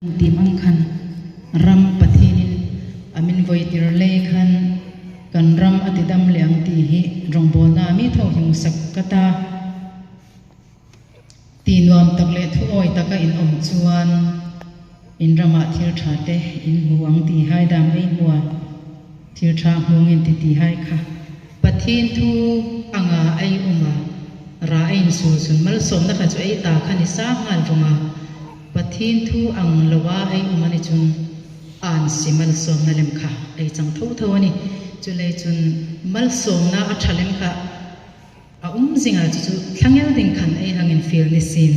tim ang khan ram pathinin amin voitir le khan kan ram atidam leang ti hi rongbol na mi tho hing sak kata ti nuam tak le thu oi taka in om chuan in rama thir thate in muang ti hai dam ei muwa thir tha hungin ti hai kha pathin thu anga ai uma ra ein su sun mal som na kha chu ei ta khani sa ngal ronga pathin thu ang lawa ai umani chun an simal som na lem kha ei chang tho tho ani chu le chun mal som na a thalem kha a zinga chu thlangel ding khan ei hangin feel ni sin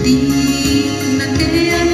Di na te an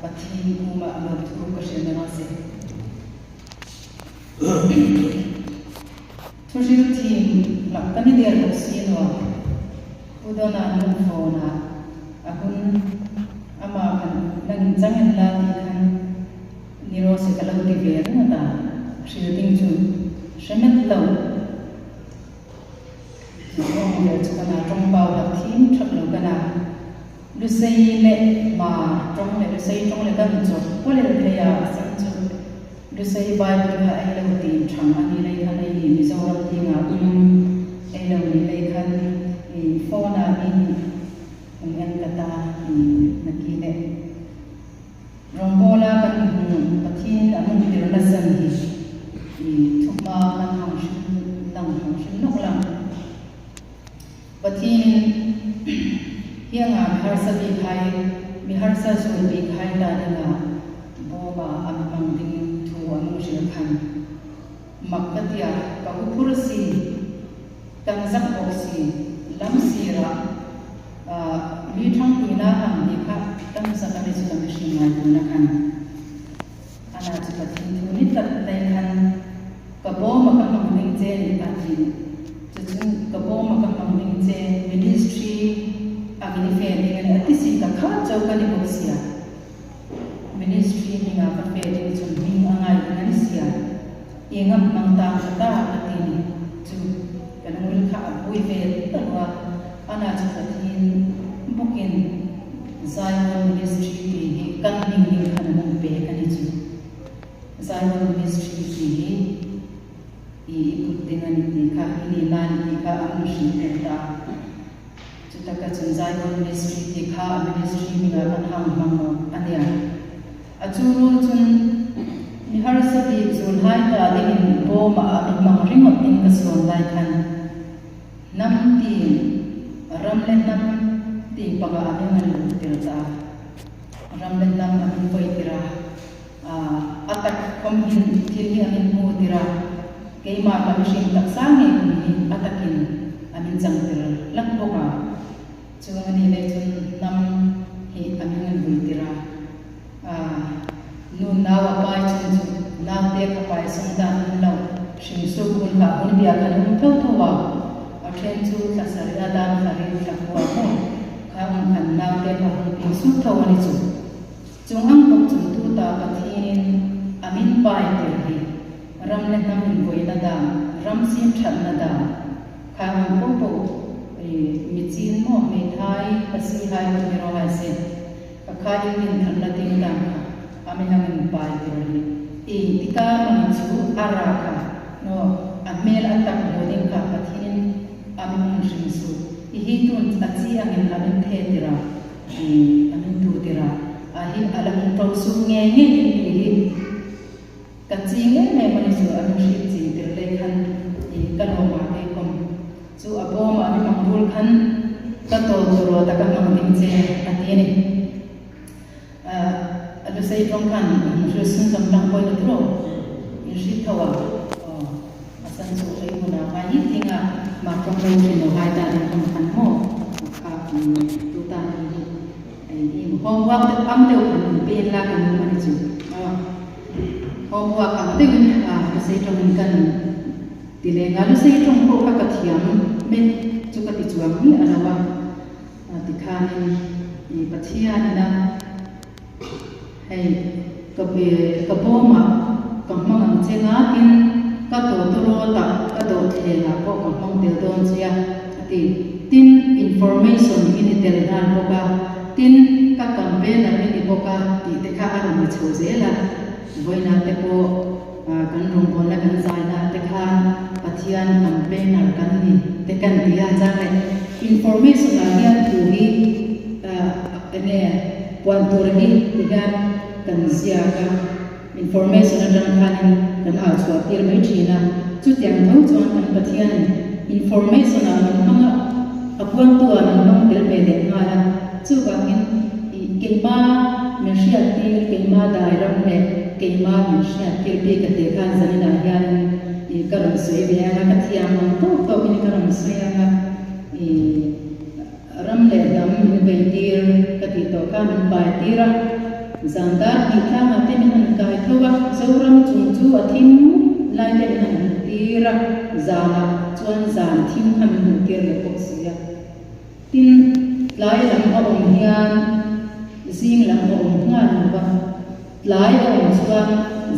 pathin kuma amar thu ka shena se thushil team laktani der sinwa udona nun phona ahun ama kan nangin jangan la ti kan niro se kalau ti ver na ta shil ding chu shemet law ong le chu kana trong bao la thim thak lo kana lu sei le ma trong le lu sei trong le kan chu ko le le ya sang chu lu sei bai lu ha ai lo ti thang ani le khan ai ni mi zo ram ti nga ai lo ni le khan i phone a ni ngan kata nakile rombola kan pathin among dir na san hi thuma kan hang shin nok lang pathin hianga har sa bi khai mi har sa su bi khai da na boba amang ding thu among shin khan makkatia ka upursi kan zak oksi lam sira li thang ina ham ni kha tam sa ka ni chu shi ma na khan ana chu pathin thu ni tat dai khan ka bo ma ka mang ding che ni ta ji chu ka bo ma ka mang ding che ministry agni fe ni ne ati si ka kha chau ka ni bo sia ministry ni nga ka fe ni chu ni angai ni sia ingam mang ta ta ati ni chu kan mul kha bui fe ta wa ana chu pathin bukin Zion Ministry ni kan ning kan mong pe kan chu Zion Ministry ni i putingan ni ka ni nan ni ka ang shin ta chuta ka chun Zion Ministry ni ka ministry ni ga kan hang mang ania achuru chun ni har sa bi zul hai ta ding bo ma mi mang ringot ting ka son lai kan nam ti ram le nam ti paga abengan tirta ramben nam amin poi tira atak komhin thili amin mu tira keima kamishin taksangi ni atakin amin jang tira lakboka chungani le chun nam hi amin bui tira nu nawa pai chun naw te ka pai songda no shin su kun ka un bia kan tho tho wa athen chu tasarida dan kari takwa mo kang kan naw te ka ping su tho ani chu chung ang bok chung tu ta pathin amin pai te hi ram le nam in voi na da ram sim that na da kang po po mi chin mo me thai pasi hai mo ro hai se ka khai min than na ting da amin amin pai te hi e tika man chu ara ka no amel atak mo ding ka pathin amin shim su i hi tun achi amin amin the tira amin tu tira ahi alam tau su nge nge hi kachi nge me mani su amin shi chi tir le khan i kalo ma ke kom chu abo ma amin mangul khan ka to ro ta ka mang ding che ati ni alu sei tong khan ju sun sam lang poi na tro in shi thawa asan chu ei muna ma hi tinga ma tong lo ni no hai ta na kom khan mo ka tu ta ni homework te am deu kan pe la kan mani chu homework am deu ni sei tong kan tile nga lu sei tong ko ka thiam men chu ka ti chuang ni anawa ti khan ni pathia ni na hei ka be ka bo ma ka mang che nga tin ka to ro ta ka do the la ko ka mang del don chia ti tin information ni tel ran ko ka tin ka campaign na ni boka ti te kha an mi chozela voina te po kan rong kon la kan zai na te kha pathian campaign na kan ni te kan dia ja le information na hian tu hi ene puan tur hi ti gan kan sia ka information na dan khan kan a chwa tir mai thina chu tiang tho chuan kan pathian information na man apuan tu an mang tel me de nga chu bangin keima mersia ti keima dairam ne keima mersia ti pe ka te khan zanina hian i karam soi be nga ka thiam mang to to ni karam soi nga i ram le dam in be tir ka ti to ka min pai tira zandar hi thama te han kai thowa zoram chung chu athim lai le han tira zana chuan zan thim kham hu tir le pok sia tin lai lam a om hian zing lam a om nga nu ba lai a om chuan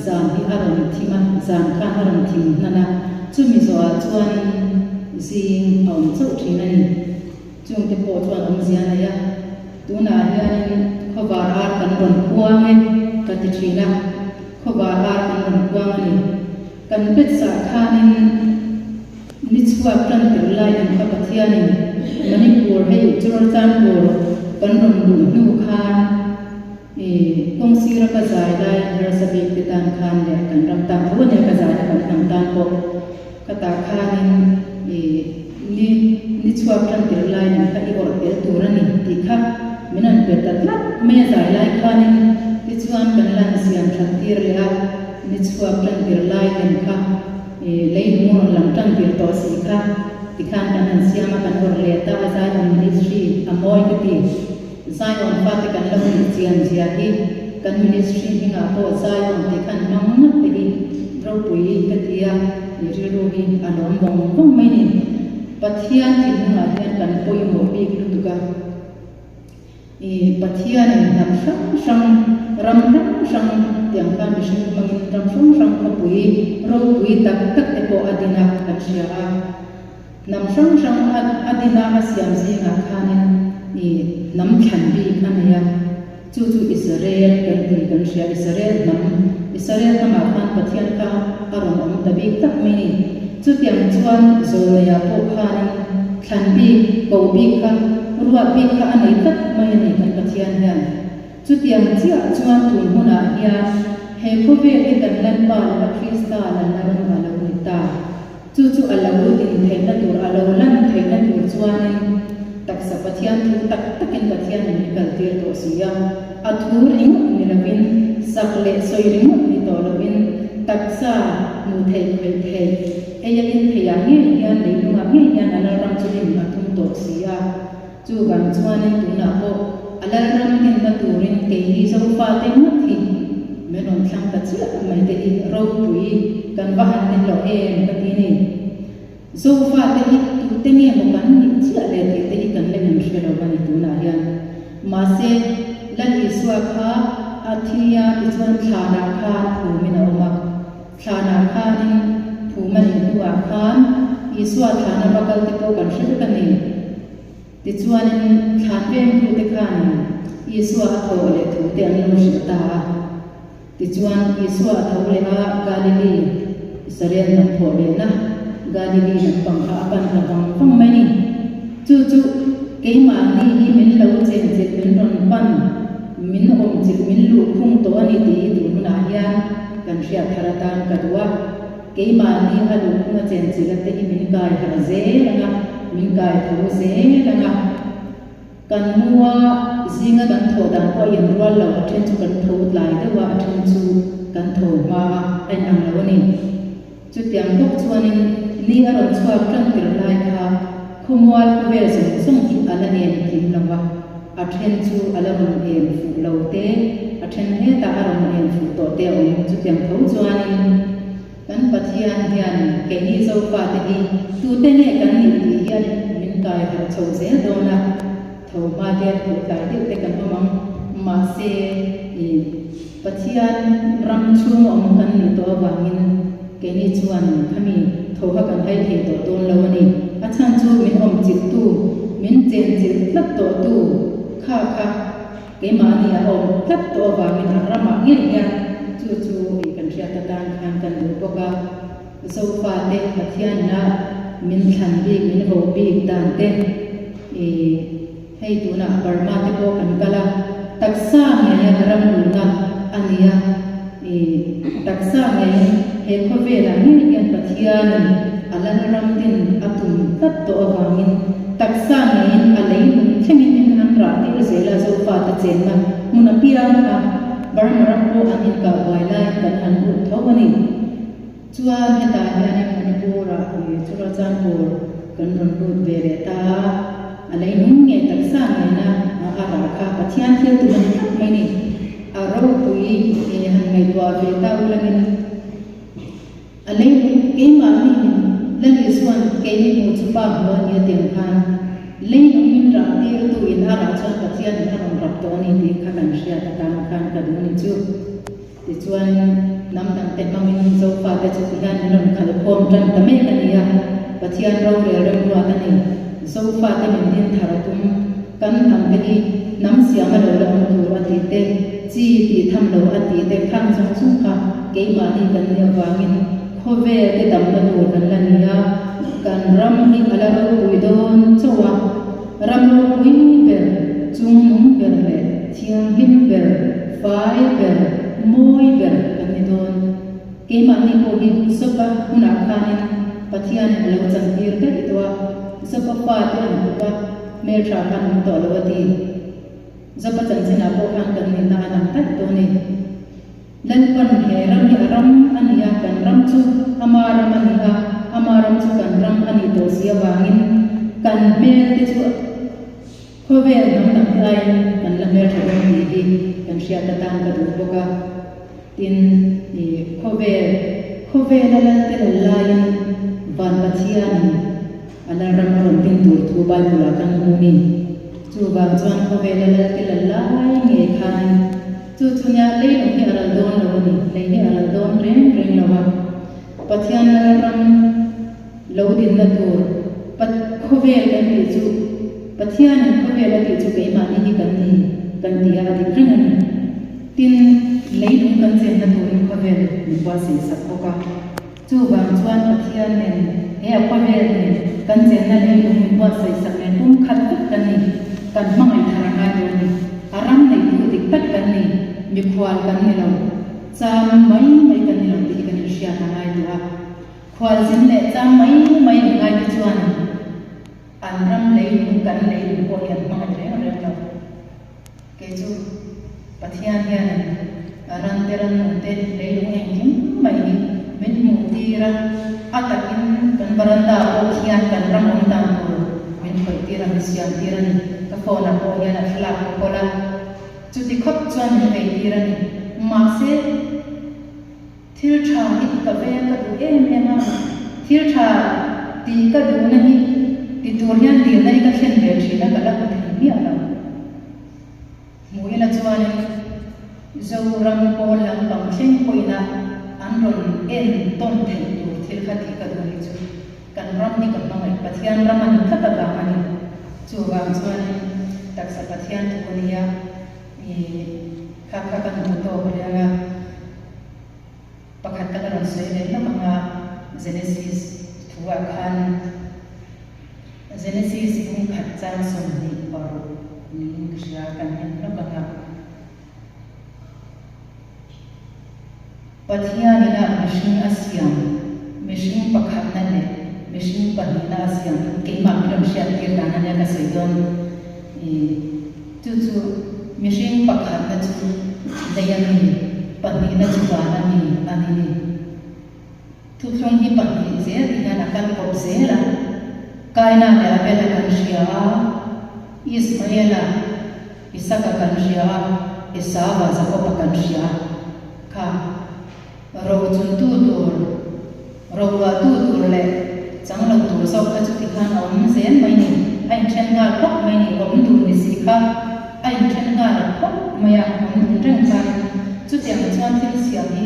zan hi aron thima zan kha aron thim nana chumi zo a chuan zing om chu thina ni chung te po chuan om zia na ya tuna hian khobar ar kan ron khuang e ka ti thina khobar ar kan ron khuang ani kan pet sa khanin ni chua kan tir lai in kha pathian in manipur hei chur chan por kan ron lu nu khan kong sira ka zai lai har sabi pitan khan le kan ram tam ho ne ka zai kan tam tan ko ka ta khanin ni chua kan tir lai in kha i or pe turani ti kha minan pe tatla me zai lai khanin ti chuan kan lan siam that tir le a ni chua kan tir lai in kha lei mu lam tang tir to si kha ti khan kan siam kan or le ta zai on ministry amoi ki ti zai on fa te kan lam chian zia hi kan ministry hinga po zai on te kan mang na te hi ro pui ka tia ni ri ro hi anom bong bong mai ni pathian tin nga hian kan poi mo bi lu tu ka pathian nam sang ram sang tiang kan bising mangin ram sang pui ro pui tak tak te po adina kan sia nam sang adina asiam zinga khanin nam khan bi anaya chu Israel kan ti kan sia Israel nama khan pathian ka aron om tabi tak mai ni chu tiang chuan zo ya po khan khan bi ko bi kha ruwa bi kha anei tak mai ni kan pathian hian chu tiang chia chuan tu huna hian he ko ve e kan lan ba la krista lan na ron ba lo ni ta chu alawu tin the na tur alo lan the na tur chuan tak sa pathian thu tak takin pathian ni kal tir to sia athur ring ni labin sakle soiring ni to labin taksa mu the khoi the eyakin theya nge hian nei nu nge hian ala ram chulim athum to sia chu gan chuan tu na po ala ram tin na turin ke hi so fa te mu thi menon thlang ta chi mai te hi ro pui kan va han ni lo em ka ti ni so fa te hi tu te nge mo kan ni chi ale te hi kan le nin shelo ba ni tu na hian ma se lan iswa kha athia ti chuan thana kha thu min oma thana kha ni thu man ni tu a khan iswa thana bakal te ko kan shil kan ni ti chuan than vem thu te khan iswa tho le thu te an lo shi ta ti chuan iswa tho le a galili Israel na pho le na galili na pang kha pan na pang mai ni chu ke ma ni hi min lo chen min ron pan min om chil min lu khung to ani ti tu na hian kan ria tharatan ka duwa ke ma ni ha lu ma chen chil te hi min kai ha ze langa min kai tho ze langa kan muwa zinga kan tho dan ko yin rol lo then chu kan tho lai de wa then chu kan tho ma ai ang lo ni chu tiang bok chuanin ni aron chua kan tir lai kha khumwal ko ve se song ki ala nen kim lawa a then chu ala ron en fu lo te a then he ta aron en fu to te om chu tiang tho chuanin kan pathian hian ke ni zo fa te hi tu te ne kan ni ti hian min kai ha chho se do na tho ma te tu kai te kan omang ma se pathian ram chu om kan ni to wangin ke ni chuan khami tho ha kan hai the to don lo ni a chan chu min om chik tu min chen chil tlap to tu kha ke ma ni a om tlap to wa min rama nge ya chu i kan ria ta tan khan kan du poka so fa te pathian na min than bi min ho bi tan te hei tu na barma te po kan kala taksa nge ram lu na ania taksa nge he ko ve la ni yan pathian alan ram din atum tat to awangin taksa nge alai mun thengin in an ra ti zela so fa ta chen na mun apia na barma ram ko anin ka wailai kan han u thawani chuan he ta hian manipura chura chan por kan ron lut ve re ta alai nung nge taksa nge na ara kha pathian thil tu mai ni aro pui han ngai tua ve ta ulangin alei ke ma ni lali suan ke ni mu chupa ho ni tem khan lei no min ra tir tu in ara chan pathian na rom rap to ni ti khan sia ta kan khan ka du ni chu ti chuan nam dang te ma min zo fa ta chu ti han ron khal khom tran ta me ka ni ya pathian ro re rem ro ta ni zo fa ta min din thara tum kan nam ke ni nam sia ma lo lo tu wa ti te chi ti tham lo a ti te khang chung chung kha ke ma ni kan ni awangin khove te dam na tu kan la ni ya kan ram hi ala ro pui don chowa ram ro pui ber chung num ber le thiang him ber fai ber moi ber kan ni don ke ma ni ko hi soba huna khanin pathian lo chang tir te itwa soba fa te an ka me tra kan to lo ti zapa chan china ko kan kan ni na na ta to ni dan pan he ram hi ram ania kan ram chu amaram ania amaram chu kan ram ani to sia wangin kan me te chu khove nam nam lai kan la me tha ni di kan sia ta tan ka du boka tin ni khove la la te lai van pathian ala ram ron tin tur thu bai bula kan mu ni chu bang chuan khove la la te la lai nge khan chu chunya le no hi aral don lo ni le hi aral don reng lo wa pathian ram lo din na tur pat khove la ti chu pathian khove la ti chu ke ma ni kan ti a di reng ani tin le no kan chen na tur khove ni wa se sak ko ka chu bang chuan pathian nen he khove ni kan chen na le no ni wa se sak nen kum khat kan ni kan mangai thara ha do ni aram nei tu dik pat kan ni mi khwal kan ni lo cham mai kan ni lo ti kan ni sia ta ngai tu a khwal sin le cham mai ngai ti chuan an ram lei nu kan lei nu ko yan mangai re lo ke chu pathian hian aran teran te lei nu en kim mai min mu ti ra atakin kan baranda o khian kan ram on dan tu min khoi ti ra siam ti ra ni ka phone ko yan a flak ko la chu ti khop chuan ni ei ti ra ni ma se thil tha hi ka ve ka du em a thil tha ti ka du na hi ti tur hian ti nai ka khen ve thina ka la ko ti mi ala mui la chuan zo ram ko lam pang thleng koina an ron en ton thei tu thil kha ti ka du ni chu kan ram ni kan mangai pathian ram an kha ta ba ani chu wa chuan tak sa pathian tu ni ya ni kha kan mu to ya pakhat ka ron sei le na mga Genesis thuwa khan Genesis kung khat chang som ni paru ni sia kan hen na mga pathian ina mission asyam mission pakhat na le mission panina asyam ke ma ram sia ke dana ya ka sei don chu mission pakhat na chu dayani panina chu bana ni ani ni tu thong hi pani je ina na kan ko se la kaina le apela kan sia Ismaela Isaka kan sia Esava Jacob kan sia ka ro chun tu tur ro wa tu tur le chang lo tur sau ka chu ti khan om zen mai ni ai chen ga thok mai ni om tu ni si kha ai chen ga thok mai a om reng ka chu tiang chuan thil sia ni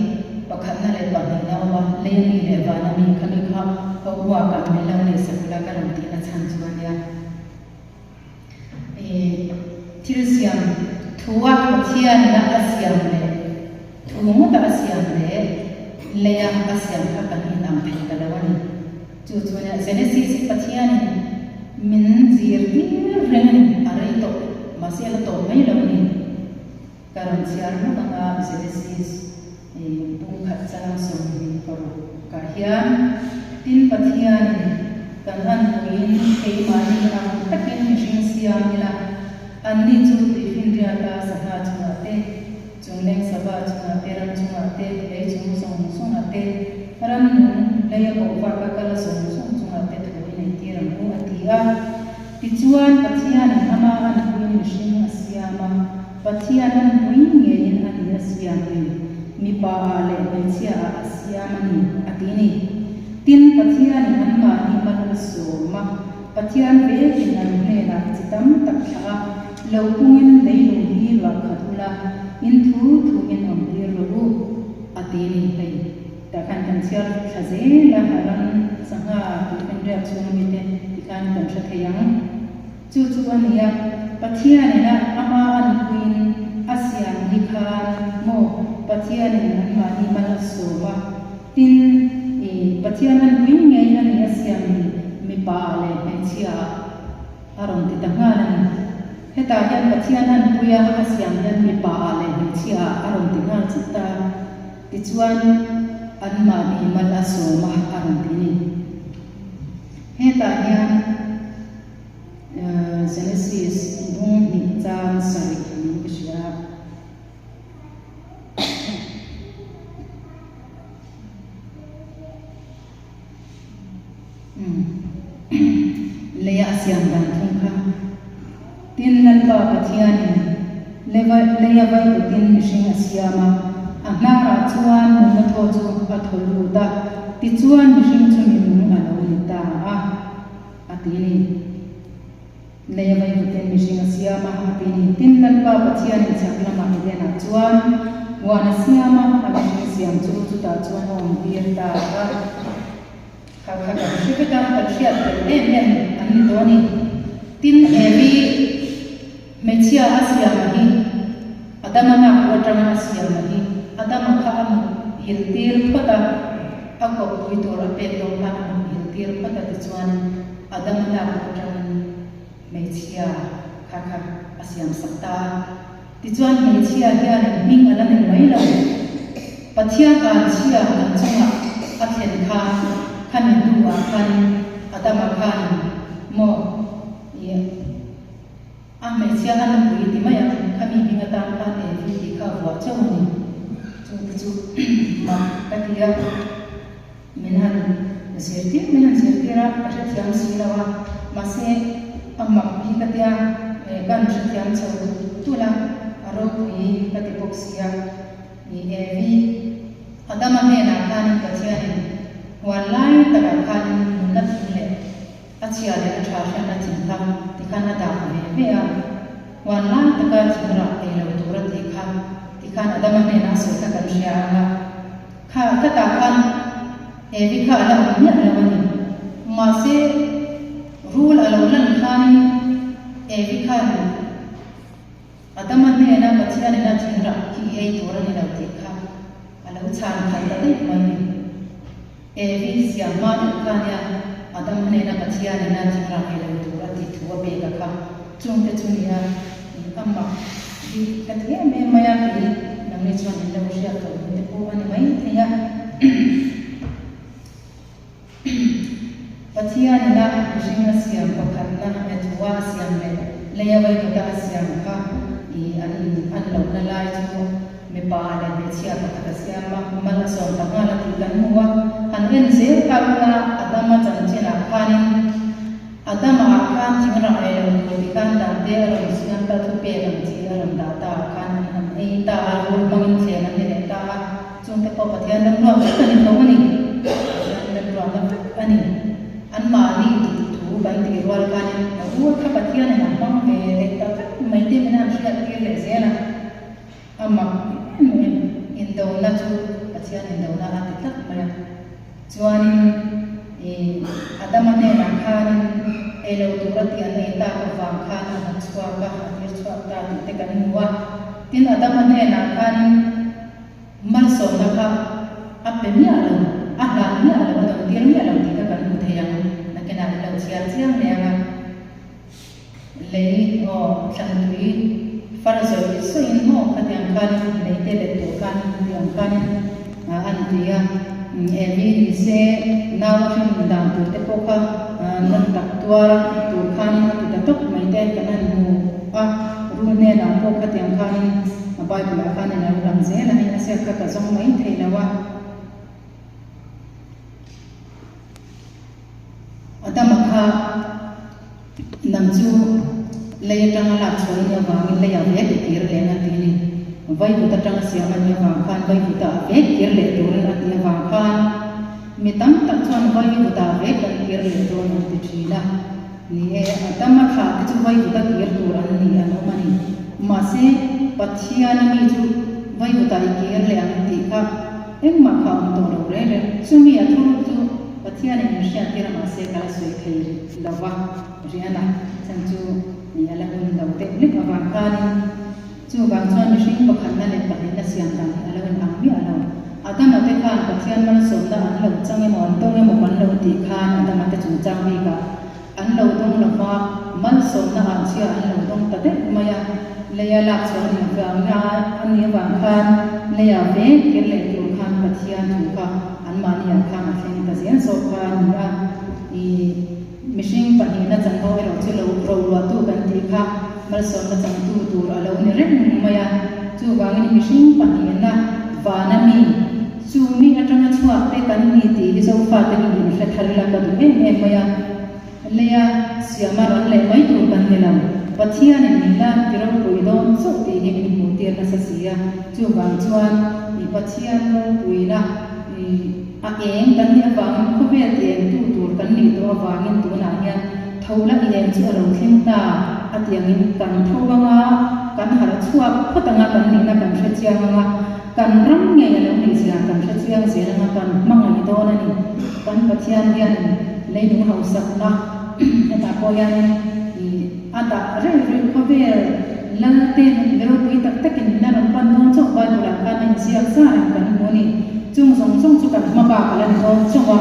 pakhat na le pa ni na wa le ni le wa na mi khani kha ko wa ka me lang ni sa kula ka ram ti na chan chuan ya thil siam thuwa pathian na asiam le thumu ta asiam le leya asiam kha kan ni nam pe ka lawani chu chuan Genesis pathian min zir ni reng arai to masel to mai lo ni karan siar na nga Genesis bung khat chang som ni por ka hian tin pathian kan han puin ke ma ni na takin mishing siam ni la an ni chu ti fin ria ta saha chunga te chungleng saba chunga te ram chunga te le chung song sunga te ram le ya ko wa ka kala song chunga te to ni ti ram hu atia ti chuan pathian ama an puin mishing asiama pathian an hui nge in ani asiam ni mi pa ale mencia asiam ani atini tin pathian an ma ni man so ma pathian ve in an ne na chitam tak tha lo pungin nei lo hi wa khatula in thu in om dir ru atini nei ta kan siar khaze la haran sanga in rea chung mi te kan tha thayang chu ania pathian na ama an kuin asian dikhan mo pathian an ma ni man so ma tin pathian an kuin nge ani asian mi pa le mencia aron ti tangalan heta yan pathian an puya asian yan mi pa le mencia aron ti ngal chita ti chuan an ma ni man so ma aron ti ni heta yan Genesis bung ni chan sari ni kishya leya asyam dan thungkha tin nan ba pathian leya vai tin mishing asyama anara chuan mun tho chu atholu da ti chuan mishing chu min alo ni ta atini leya vai tin mishing asyama atini tin nan ba pathian chaklama idena chuan wana siama abishing siam chu ta chuan om dir ta kakak kita tersiap ani doni tin evi mecia asia mani ada mana kuatran asia mani ada makam hiltir pada aku itu rapi domba hiltir pada tujuan ada mana kuatran mecia kakak asia sakta tujuan mecia dia ming alam yang lain patia kacia langsung akhir kan dua kan ada makan mo ya mecia kan bui di mana kami ingatan kan di kau jauh ni tu ma katia menan sertira pasal siang silawa masih amak katia kan siang jauh tulah arok bui katipok siang ni evi ada mana kan katia ni walai tagakan munat le achia le athasha na chintha tikana da me a walai taga chimra e lo tura tikana da ma ne na so ta kan sha kha ta ta kan e vi kha la ni la ni ma se rule alo lan khan e vi kha adama ne na achia ne na chimra ki e tura ni la tikha alo chan kha ta ni ma ni evi siama kanya adam ne na patia ne na chira ke le tu ati tu be ka kha chung te chunia amma di katia me maya ke nam ne chon ne lo sia ka ne ko ani mai thaya patia ne na shinga siam ka khan na me tuwa siam le ya vai ka siam ka I an lo na lai chu me pa le me sia ka siam ma mal so ta ngala ti kan huwa Angen zir karena adama janjina kanin adama akan jingra ayo dikan dan dia orang siang tu pegang orang data kan ita arul mangin siang ni data cuma pepatian dan luar kan itu ni dan luar kan ni an mali tu banti luar kan luar pepatian yang mang data mesti mana sudah kira zela amma indo na tu patian indo na atik mana Juanin ada mana nak kan elo turat yang neta kafang kan anak suaka akhir suaka tekan muat tin ada mana nak kan malso nak apa ni alam dalam diri alam kita kan mudah yang nak kena dalam siang ni yang lei santui farzo so inmo kata yang kan lei teletu kan yang kan antia evi se nawafin dan tu tepoka nan tak tuara tu kan kita tok mai te kanan mu rune na poka tiang kan abai bula kan na ulang ze la ina se ka zong mai thei lawa ada makha namju lei tanga la choi nya wangin le ya ve tir le na ti ni vai bu ta tanga sia man nya wang khan vai bu ta ve tir le tur na ti wang khan mi tam tak chuan vai bu ta ve kan tir le tur na ti thila ni e atama kha ti chu vai bu ta tir tur an ni ano mani ma se pathia na mi chu vai bu ta tir le an ti kha eng ma kha on to ro re sumi a thu chu pathia ni mi sha tira ma se kala soi khai lawa riana chan chu ni ala un lo te lik awang khan chu wang chuan mi hring pakhat na le pahin na siam dan ala un ang mi alo adama te khan pathian man som da an lo change mon tong mo kan lo ti khan adama te chu chang mi ka an lo dong lo ma man som na an sia an lo dong ta te maya le ya lak chuan ni ka nga an ni wang khan le ya ve ke le tu khan pathian chu ka an ma ni an khan a theng ta sian so khan ya I mishing pahin na chang ho ero chu lo ro tu kan ti kha mal som na chang tu tur alo ni rem maya chu wangin mishing pahin na vana mi chu mi atanga chuak te kan ni ti hi so fa te ni hla thar la ka du e maya leya siama ron le mai tu kan ni lam pathian ni la tiro pui don so ti ni mi mu ti na sa sia chu wang chuan ni pathian ro pui na a eng kan ni awang ko ve te tu tur kan ni to awangin tu na hian thola I eng chu alo thleng ta atiangin kan thowanga kan har chuak khotanga kan ni na kan thra chianga kan ram nge alo ni sia kan thra chiang se na kan mangai do na ni kan pathian hian leinu hau sak na ta ko yan I ata re ko ve la te vero pui tak takin na ram pan don chok ba du la kan ni sia sa kan mo ni chung song chu kan ma ba kala ni don chok wa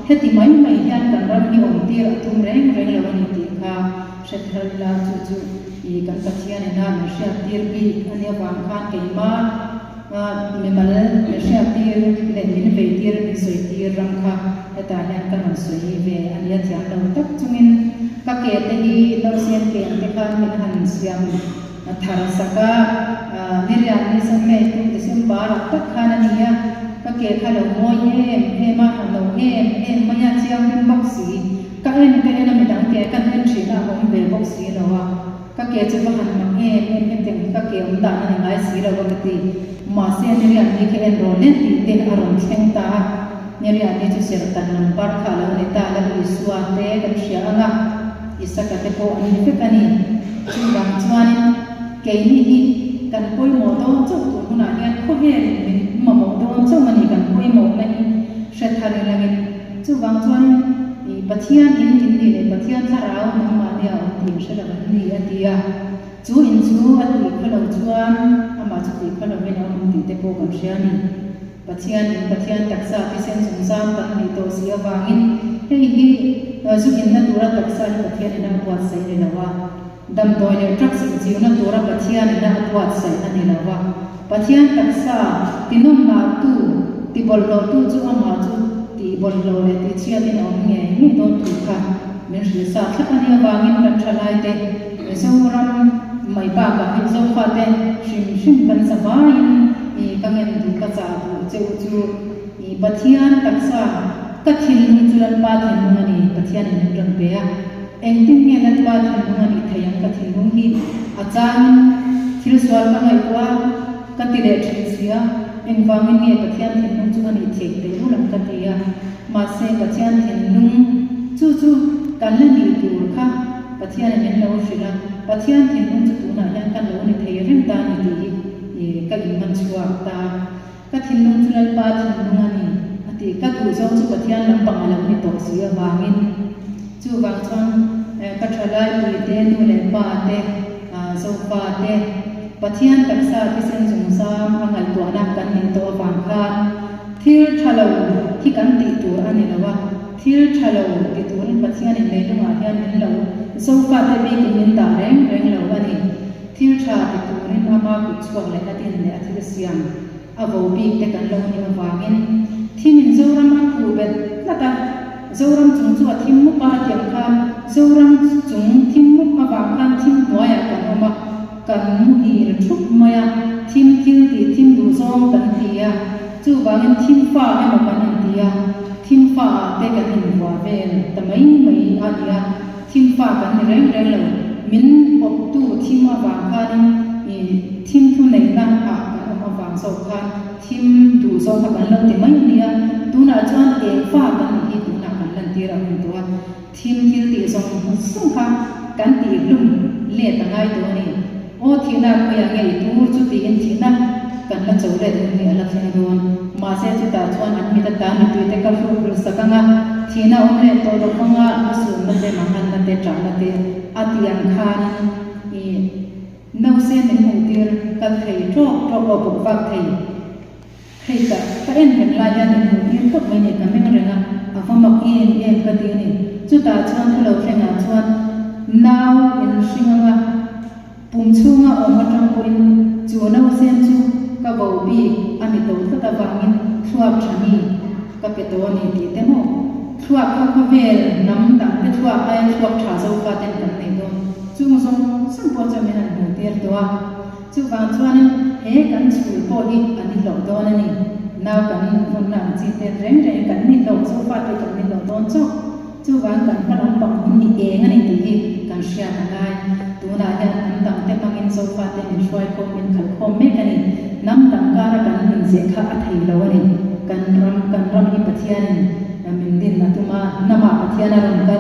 heti mai hian kan ram ni om tir atum reng lo ni ti kha shethal la chu I kan pathian na mi sha tir bi ani wang khan ke ma me mal me sha tir le ni ve tir ni soi tir ram kha eta hian kan man soi ve ani thiam lo tak chungin ka ke te hi lo sian ke te khan min han siam thar saka niryan ni sam me tu December tak khan ania ka ke khalo moi em ma han lo em ma ya chiang min bok si ka en na mi dang ke kan en thi na ho be bok si lo wa ka ke chu han ma em te ka ke um da na ngai si lo ka ti ma se niryan ni ke en ro le ti te aron theng ta niryan ni chu ser tan nam par kha lo ni ta la ni suwa te kan sia anga isaka te ko ani fe kani chu bang chuan ke ni hi kan poi mo to chu tu na hian ko he ma mo to chu mani kan poi mo na ni shethar la ni chu bang chuan I pathian in ni le pathian tharau na ma dia ti shela ni atia chu in chu ati khalo chuan ama chu ti khalo me na ti te ko kan sia ni pathian taksa ti sen sum sam kan ni to sia wangin hi zu in na tura taksa ni pathian na puat sai ni lawa dam doi le truck sin jiu na tura pathian na puat sai ani lawa pathian taksa tinom na tu ti bol lo tu chu ama chu ti bol lo le ti chia din om nge ni don tu kha men ri sa thak ani wangin kan thalai te so ram mai pa ka hin so kha te shim kan sa bain I kangen du ka cha du chu I pathian taksa ka thil ni chulan pa thin ngani pathian ni ram pe a eng tin nge lan pa thin ngani thayang ka thil nung hi achan thil swal ka ngai kwa ka ti le thil sia eng wangin nge pathian thin nung chu ani thek te ru lam ka ti a ma se pathian thin nung chu kan la ni tur kha pathian ni lo shila pathian thin nung chu tu na yan kan lo ni thei rim ta ni ti ka in man chuak ta ka thin nung chulal pa thin nung ani ati ka tu zo chu pathian lam pang alam ni to sia wangin chu wang chuan ka thala ni te nu le pa te so pa te pathian taksa ti sen jung sam angal to na kan ni to wang khan thir thalo hi kan ti tur ani lawa thir thalo ti tur pathian ni le ma hian min lo so pa te bi ki min ta reng lo ani thir tha ti turin ama ku chuak le na tin le athil siam avo bi te kan lo ni wangin thimin zoram a khu bet lata zoram chung chu athim mu pa tiang khan zoram chung thim mu pa ba khan thim noya kan ma kan mu hi r thuk maya thim thil ti thim du zong kan tia chu wangin thim fa e ma kan tia thim fa te kan hin wa vel tamai mai a dia thim fa kan reng lo min op tu thim awang khanin thim thu nei na ha kan awang so khan thim du so kha kan lo ti mai nia tuna chuan e fa kan hi tuna kan lan ti ra min tua thim thil ti song kha kan ti lum le tangai to ni o thina ko ya nge tur chu ti in thina kan la chole ni ala thina don ma se chu ta chuan an mi ta ta ni tu te ka ru sakanga thina om le to do khanga asu na te mangan na te tra na te atian khan ni no se ni mu tir ka thei tro bo bu vak thei ka en hen la ya ni mu tir ko mai ni ka meng renga afama em ka ti ni chu ta chuan thlo thenga chuan now in singanga pumchunga omatang poin chuana sen chu ka bo bi ani to ta wangin thuap thani ka petoni ti temo thuap ka vel nam dang te thuap ai thuap tha zo ka ten kan nei do chung song sang po chamen an bu ter do chu wang chuan he kan chul po hi ani lo do na ni naw kan hun na chi te reng kan ni lo zo fa te kan ni lo don chu chu wang kan ka ram pang hun ni e ngani ti hi kan sia na lai tuna ya an dang te mangin so fa te ni shoi ko min khal khom me kani nam dang ka ra kan min se kha a thei lo ni kan ram hi pathian min din na tuma nama pathian ram ka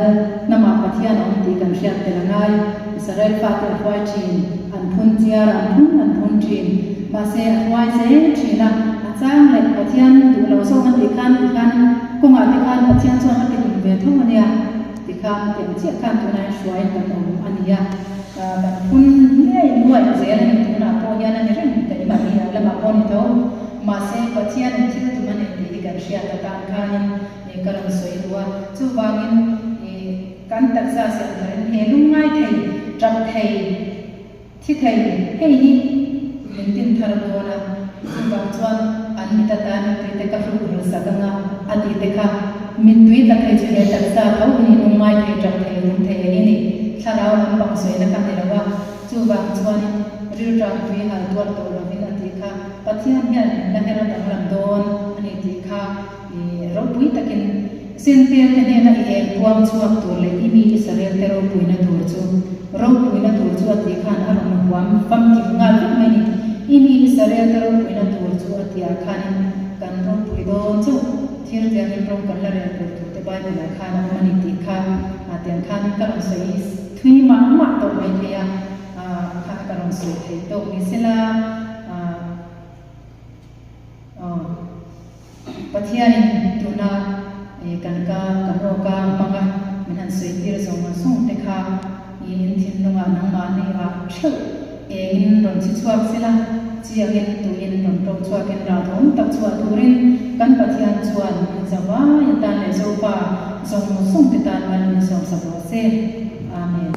nama pathian om ti kan sia te la ngai Israel fa te hoi chin an phun chia an phun chin ma se hoi se china a chang le pathian tu lo so an ti kan ko nga ti kan pathian chuan a ti ve thong ania ti khan tiam chia kan tu nai shoi kan om ania kan phun nei nuai zel ni tu na po ya na ni ren ka ma ni la ma po ni to ma se pathian thil tu man ni kan sia ta kan khan ni karam soi duwa chu wangin kan tak sa se ren he lungai thei trap thei thi thei hei hi min tin thar do na chu wang chuan an mi ta ta ni te ka ru sa ka nga ati te kha min tui ta thei che le tak sa thau ni lungai thei trap thei lum thei ni tharau lam bang soi na kan ni lawa chu wang chuan ril ram tui hal tuar to lo min ati kha pathian hian na hera dang lam don ani ti kha ro pui takin sintel te ne na e puam chuak tur le imi Israel te ro pui na tur chu ati khan aram puam pam ki ngal mai ni imi Israel te ro pui na tur chu ati a khan kan ro pui don chu thir te ani ro kan la re tur te bai na khan mani ti kha atian khan ka ro sei thui ma to mai the ya kha ka ro sei the to ni sila pathian tuna kan ro ka panga min han sei tir so ma song te kha in thin nunga nang ma ni a theu in ron chi chuak sila chi again tu in ron to chuak in ra thon tak chuak turin kan pathian chuan zawa ya tan le zo pa song te tan man song sa se amen